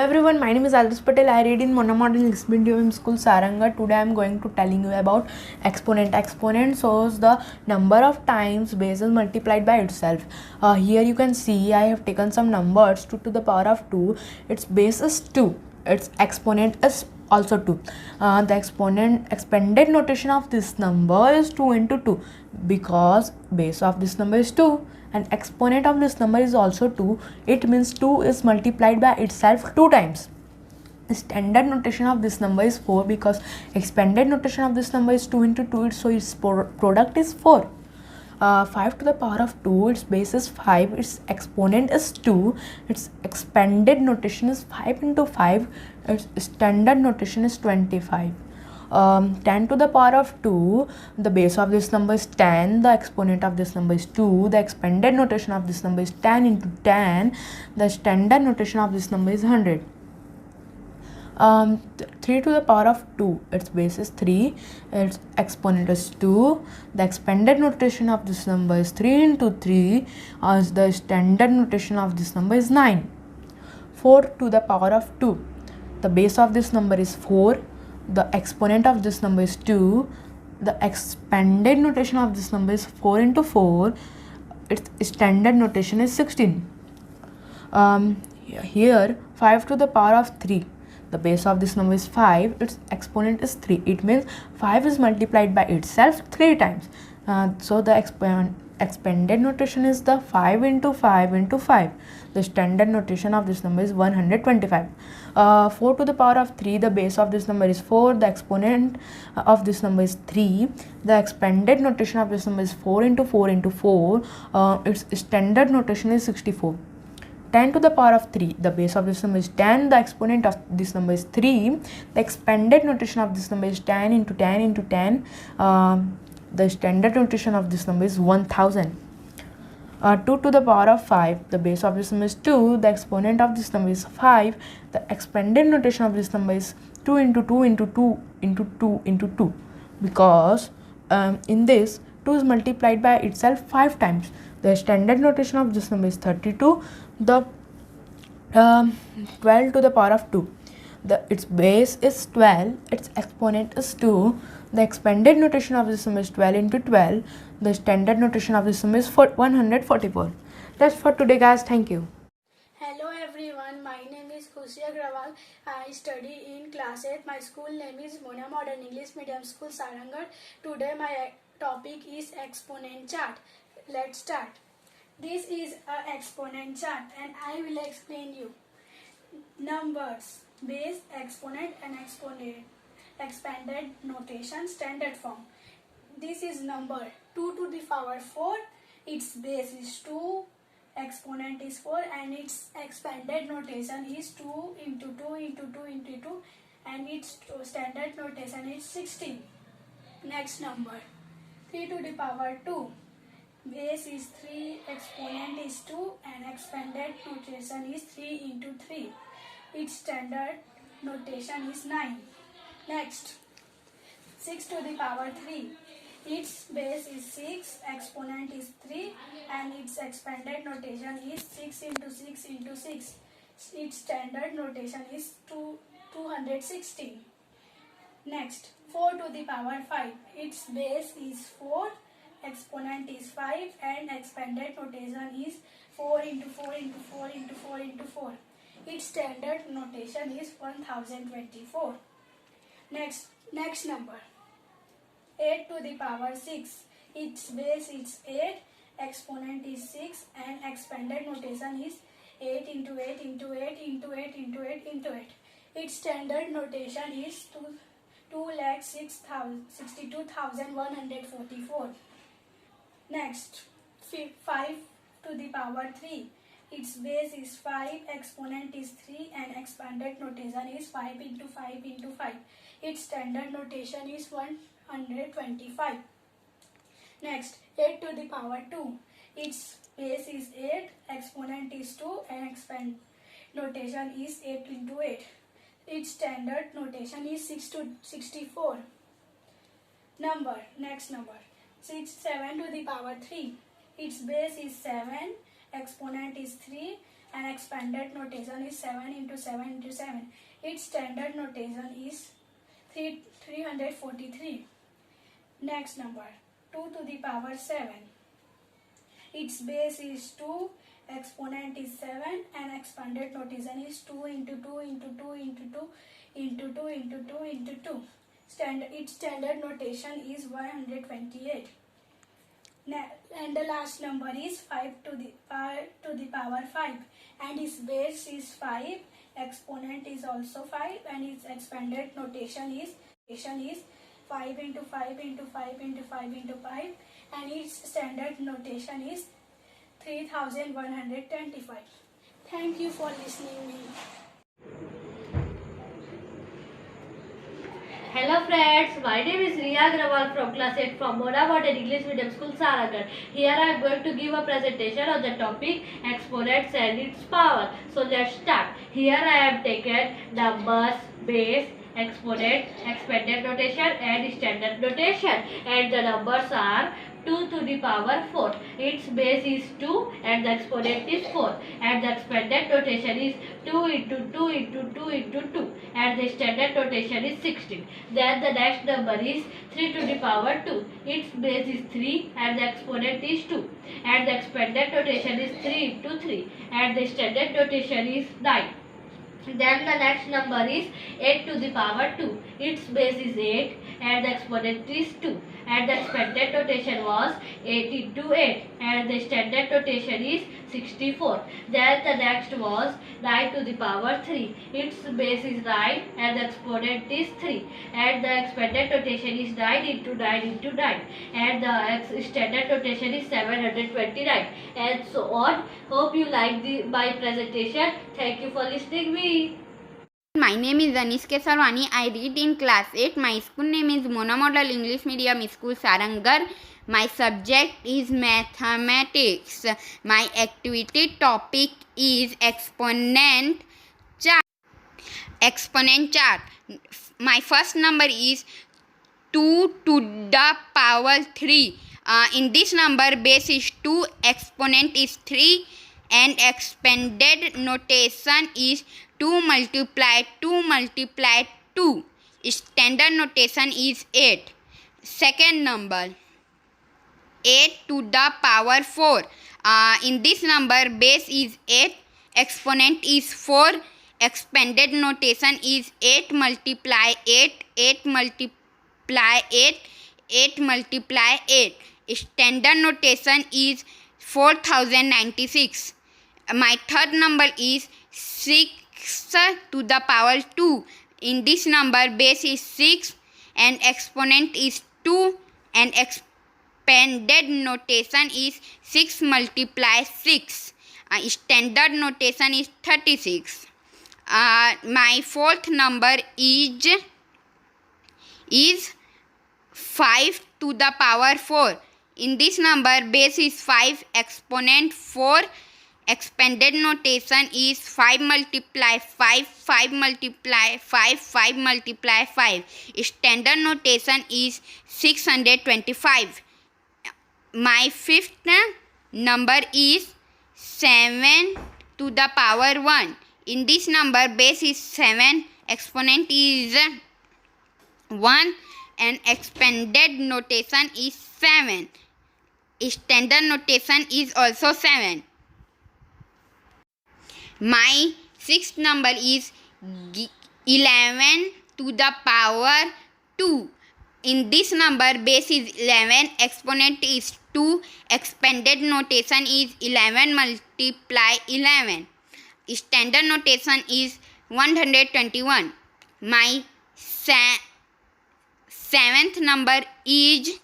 Everyone, my name is Aldous Patel. I read in Monomodel English Medium School Saranga. Today I am going to telling you about exponent. Exponent shows the number of times base is multiplied by itself. Here you can see I have taken some numbers 2 to the power of 2. Its base is 2. Its exponent is also 2. The expanded notation of this number is 2 into 2 because base of this number is 2 and exponent of this number is also 2. It means 2 is multiplied by itself 2 times. Standard notation of this number is 4 because expanded notation of this number is 2 into 2, so its product is 4. 5 to the power of 2, its base is 5, its exponent is 2, its expanded notation is 5 into 5, its standard notation is 25. 10 to the power of 2, the base of this number is 10, the exponent of this number is 2, the expanded notation of this number is 10 into 10, the standard notation of this number is 100. 3 to the power of 2, its base is 3, its exponent is 2, the expanded notation of this number is 3 into 3, as the standard notation of this number is 9. 4 to the power of 2, the base of this number is 4, the exponent of this number is 2, the expanded notation of this number is 4 into 4, its standard notation is 16. Here 5 to the power of 3, the base of this number is 5, its exponent is 3. It means 5 is multiplied by itself 3 times. So the expanded notation is the 5 into 5 into 5. The standard notation of this number is 125. 4 to the power of 3, the base of this number is 4, the exponent of this number is 3, the expanded notation of this number is 4 into 4 into 4, its standard notation is 64. 10 to the power of 3, the base of this number is 10, the exponent of this number is 3, the expanded notation of this number is 10 into 10 into 10, the standard notation of this number is 1000. 2 to the power of 5, the base of this number is 2, the exponent of this number is 5, the expanded notation of this number is 2 into 2 into 2 into 2 into 2 because in this 2 is multiplied by itself 5 times. The standard notation of this number is 32. The 12 to the power of 2, its base is 12, its exponent is 2, the expanded notation of this number is 12 into 12, the standard notation of this number is 144. That's for today, guys. Thank you. Hello everyone, my name is Khushi Agrawal. I study in class 8. My school name is Mona Modern English Medium School Sarangar. Today my topic is exponent chart. Let's start. This is an exponent chart and I will explain you. Numbers, base, exponent and expanded notation standard form. This is number 2 to the power 4, its base is 2, exponent is 4 and its expanded notation is 2 into 2 into 2 into 2 and its standard notation is 16. Next number 3 to the power 2, base is 3, exponent is 2 and expanded notation is 3 into 3. Its standard notation is 9. Next 6 to the power 3, its base is 6, exponent is 3 and its expanded notation is 6 into 6 into 6. Its standard notation is 216. Next 4 to the power 5, its base is 4, exponent is 5 and expanded notation is 4 into 4 into 4 into 4 into 4. Its standard notation is 1024. Next number 8 to the power 6, its base is 8, exponent is 6 and expanded notation is 8 into 8 into 8 into 8 into 8 into 8. Its standard notation is 2,62,144. Next 5 to the power 3, its base is 5, exponent is 3 and expanded notation is 5 into 5 into 5. Its standard notation is 125. Next 8 to the power 2, its base is 8, exponent is 2 and expanded notation is 8 into 8. Its standard notation is 64. Next number 7 to the power 3, its base is 7, exponent is 3 and expanded notation is 7 into 7 into 7. Its standard notation is 343. Next number, 2 to the power 7. Its base is 2, exponent is 7, and expanded notation is 2 into 2 into 2 into 2 into 2 into 2 into 2. Its standard notation is 128. And the last number is 5 to the power 5, and its base is 5, exponent is also 5, and its expanded notation is 5 into 5 into 5 into 5 into 5, and its standard notation is 3125. Thank you for listening me. Hello friends, my name is Riya Agrawal from class 8 from Mona Modern English Medium School, Saragar. Here I am going to give a presentation on the topic exponents and its power. So let's start. Here I have taken numbers, base, exponent, expanded notation and standard notation, and the numbers are 2 to the power 4. Its base is 2 and the exponent is 4, and the expanded notation is 2 into 2 into 2 into 2, and the standard notation is 16. Then the next number is 3 to the power 2. Its base is 3 and the exponent is 2, and the expanded notation is 3 into 3, and the standard notation is 9. Then the next number is 8 to the power 2. Its base is 8 and the exponent is 2, and the expanded notation was 8 into 8, and the standard notation is 64. Then the next was 9 to the power 3. Its base is 9 and the exponent is 3, and the expanded notation is 9 into 9 into 9, and the standard notation is 729, and so on. Hope you like my presentation. Thank you for listening me. My name is Anish Kesarwani. I read in class 8. My school name is Mona Model English Medium School, Sarangar. My subject is mathematics. My activity topic is exponent chart. Exponent chart. My first number is 2 to the power 3. In this number, base is 2, exponent is 3, and expanded notation is 2 multiplied 2 multiplied 2. Standard notation is 8. Second number, 8 to the power 4. In this number, base is 8, exponent is 4, expanded notation is 8 multiply 8, 8 multiply 8, 8 multiply 8. Standard notation is 4096. My third number is 6 to the power 2. In this number, base is 6 and exponent is 2, and expanded notation is 6 multiply 6. Standard notation is 36. My fourth number is 5 to the power 4. In this number, base is 5, exponent 4, expanded notation is 5 multiply 5, 5 multiply 5, 5 multiply 5. Standard notation is 625. My fifth number is 7 to the power 1. In this number, base is 7, exponent is 1, and expanded notation is 7. Standard notation is also 7. My sixth number is 11 to the power 2. In this number, base is 11, exponent is 2, expanded notation is 11 multiply 11. Standard notation is 121. My seventh number is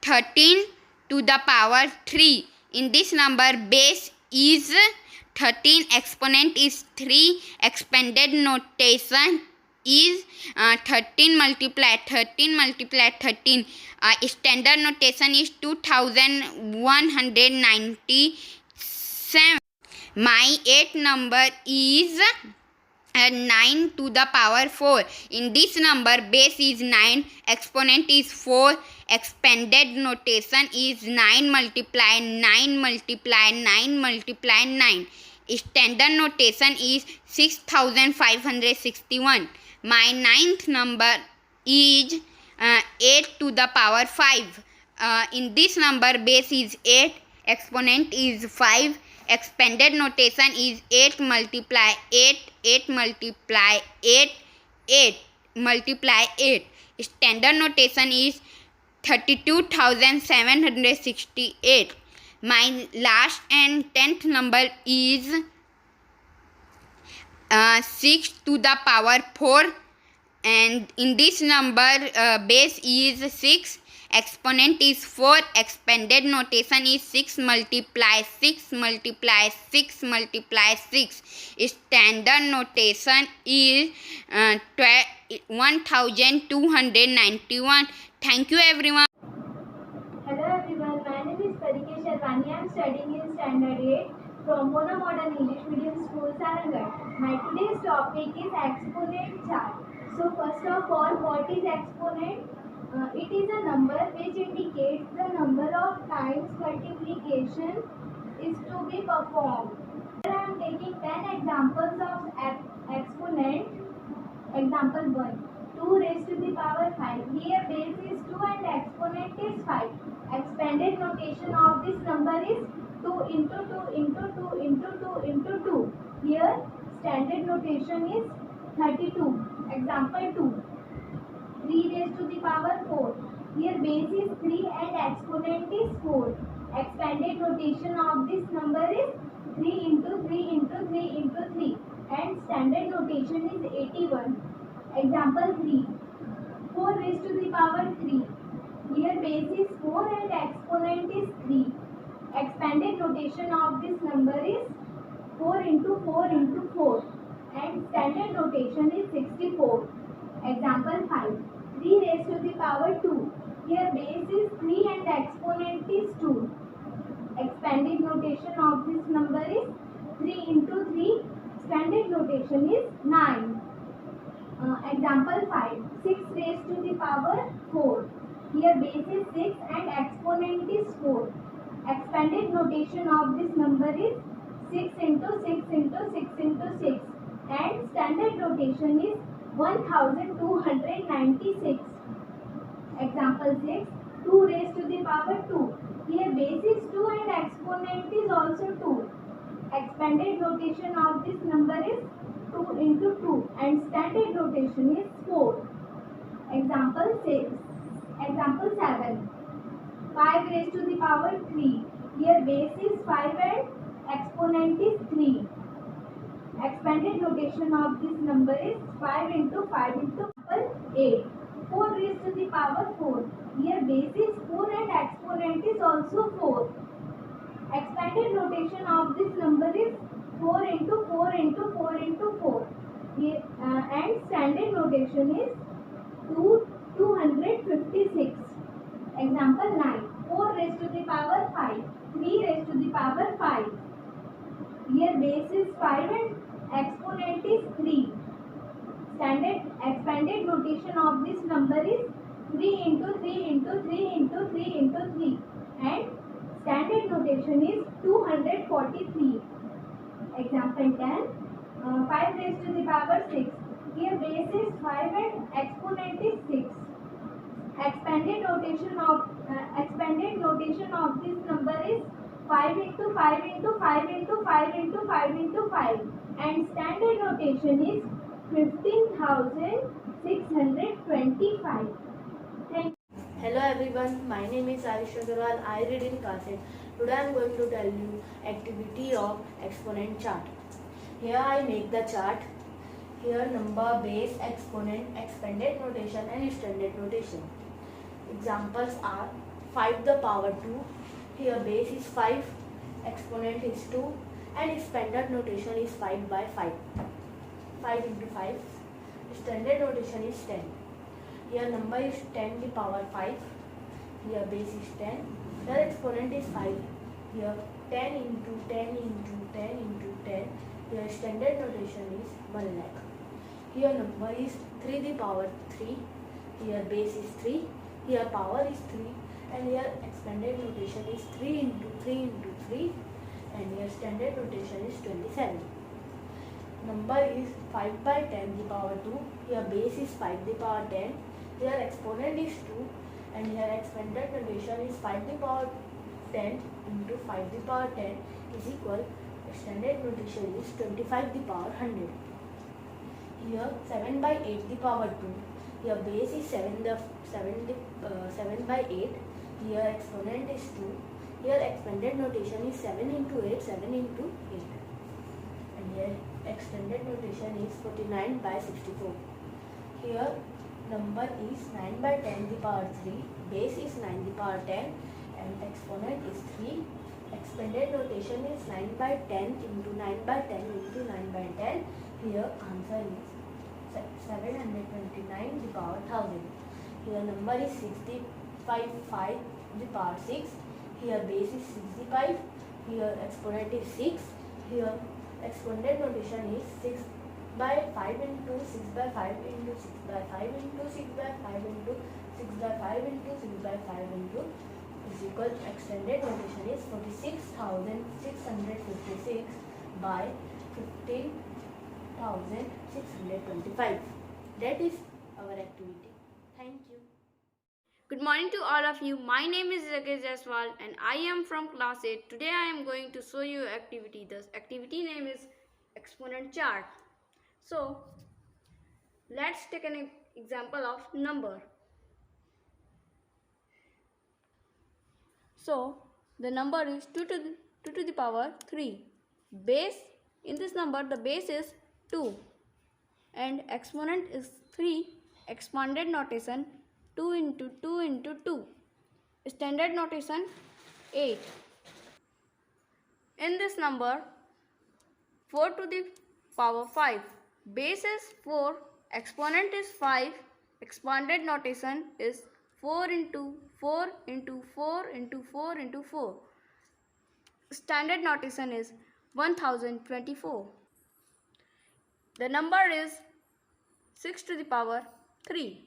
13 to the power 3. In this number, base is 13, exponent is 3, expanded notation is 13 multiply 13 multiply 13. Standard notation is 2197. My eighth number is 9 to the power 4. In this number, base is 9, exponent is 4, expanded notation is 9 multiply 9 multiply 9 multiply 9. Standard notation is 6561. My ninth number is 8 to the power 5. In this number, base is 8, exponent is 5, expanded notation is 8 multiply 8, 8 multiply 8, 8 multiply 8. Standard notation is 32,768. My last and 10th number is 6 to the power 4, and in this number, base is 6, exponent is 4, expanded notation is 6 multiply 6 multiply 6 multiply 6. Standard notation is 1291. Thank you everyone. Hello everyone, my name is Parikesh Sharwani. I am studying in Standard 8 from Mona Modern English Medium School, Sarangarh. My today's topic is exponent chart. So first of all, what is exponent? It is a number which indicates the number of times multiplication is to be performed. Here I am taking 10 examples of exponent. Example 1. 2 raised to the power 5. Here base is 2 and exponent is 5. Expanded notation of this number is 2 into 2 into 2 into 2 into 2. Here standard notation is 32. Example 2. 3 raised to the power 4. Here base is 3 and exponent is 4. Expanded notation of this number is 3 into 3 into 3 into 3 and standard notation is 81. Example 3. 4 raised to the power 3. Here base is 4 and exponent is 3. Expanded notation of this number is 4 into 4 into 4 and standard notation is 64. Example 5. 3 raised to the power 2. Here base is 3 and exponent is 2. Expanded notation of this number is 3 into 3. Standard notation is 9. Example 5. 6 raised to the power 4. Here base is 6 and exponent is 4. Expanded notation of this number is 6 into 6 into 6 into 6 and standard notation is 1296. Example 6. 2 raised to the power 2. Here base is 2 and exponent is also 2. Expanded notation of this number is 2 into 2 and standard notation is 4. Example 6. Example 7. 5 raised to the power 3. Here base is 5 and exponent is 3. Expanded notation of this number is 5 into 5 into 8. 4 raised to the power 4. Here base is 4 and exponent is also 4. Expanded notation of this number is 4 into 4 into 4 into 4. Here, and standard notation is 256. Example 9. 4 raised to the power 5. 3 raised to the power 5. Here base is 5 and exponent is 3. Standard expanded notation of this number is 3 into 3 into 3 into 3 into 3 and standard notation is 243. Example 10. 5 raised to the power 6. Here base is 5 and exponent is 6. Expanded notation of this number is 5 into 5 into 5 into 5 into 5 into 5 and standard notation is 15,625. Thank you. Hello everyone, my name is Ayush Agarwal. I read in class 8. Today I am going to tell you activity of exponent chart. Here I make the chart. Here number, base, exponent, expanded notation and standard notation. Examples are 5 to the power 2. Here base is 5, exponent is 2 and standard notation is 5 by 5. 5 into 5. Standard notation is 10. Here number is 10 to the power 5. Here base is 10. Here exponent is 5. Here 10 into 10 into 10 into 10 Here standard notation is 1 lakh. Here number is 3 the power 3. Here base is 3. Here power is 3. And here expanded notation is 3 into 3 into 3. And here standard notation is 27. Number is 5 by 10 the power 2. Here base is 5 the power 10. Here exponent is 2. And here expanded notation is 5 the power 10 into 5 the power 10 is equal. Standard notation is 25 the power 100. Here 7 by 8 the power 2. Here base is 7 by 8. Here exponent is 2. Here expanded notation is 7 into 8, 7 into 8. And here extended notation is 49 by 64. Here number is 9 by 10 the power 3. Base is 9 the power 10 and exponent is 3. Expanded notation is 9 by 10 into 9 by 10 into 9 by 10. Here answer is 729 the power 1000. Here number is 65 the power 6. Here base is 65. Here exponent is 6. Here exponent notation is 6 by 5 into 6 by 5 into 6 by 5 into 6 by 5 into 6 by 5 into 6 by 5 into is equal. Extended notation is 46,656 by 15,625. That is our activity. Thank you. Good morning to all of you. My name is Rakesh Jaiswal and I am from class 8. Today I am going to show you activity. The activity name is exponent chart. So let's take an example of number. So the number is 2 to the power 3. Base in this number, the base is 2 and exponent is 3. Expanded notation 2 into 2 into 2. Standard notation 8. In this number 4 to the power 5. Base is 4. Exponent is 5. Expanded notation is 4 into 4 into 4 into 4 into 4. Standard notation is 1024. The number is 6 to the power 3.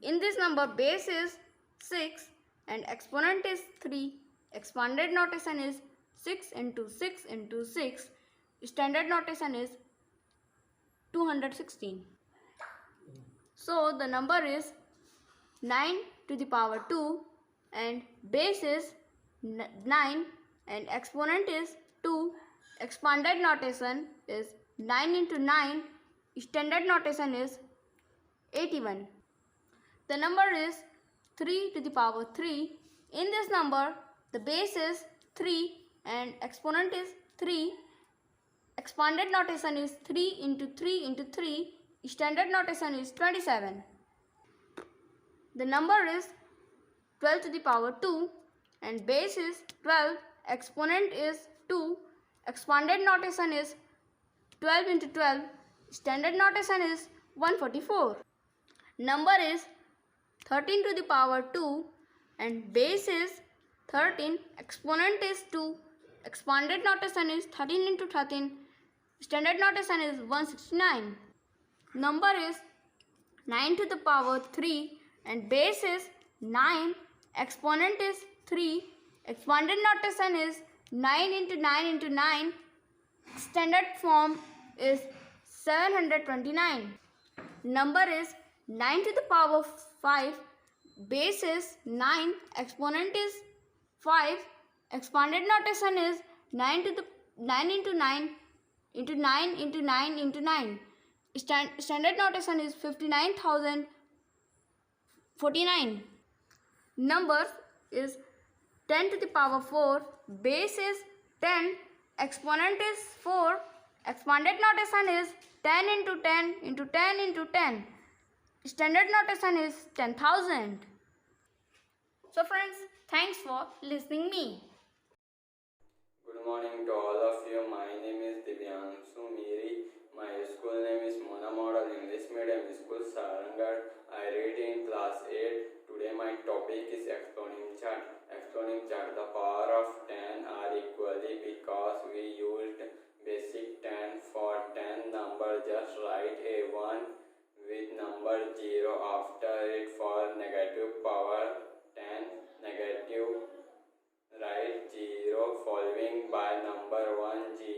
In this number base is 6 and exponent is 3. Expanded notation is 6 into 6 into 6. Standard notation is 216. So the number is 9 to the power 2 and base is 9 and exponent is 2. Expanded notation is 9 into 9. Standard notation is 81. The number is 3 to the power 3. In this number the base is 3 and exponent is 3. Expanded notation is 3 into 3 into 3. Standard notation is 27. The number is 12 to the power 2 and base is 12. Exponent is 2. Expanded notation is 12 into 12. Standard notation is 144. Number is 13 to the power 2 and base is 13. Exponent is 2. Expanded notation is 13 into 13. Standard notation is 169. Number is 9 to the power 3 and base is 9. Exponent is 3. Expanded notation is 9 into 9 into 9. Standard form is 729. Number is 9 to the power 5. Base is 9. Exponent is 5. Expanded notation is 9 to the 9 into 9 into 9 into 9 into 9. Standard notation is 59,049. Numbers is 10 to the power 4. Base is 10. Exponent is 4. Expanded notation is 10 into 10 into 10 into 10. Standard notation is 10,000. So friends, thanks for listening me. Good morning to all of you. My name is Divyanshu Miri. My school name is Mona Model English Medium School Sarangarh. I read in class 8. Today my topic is exponent chart. Exponent chart. The power of 10 are equally because we used basic 10 following by number 1 0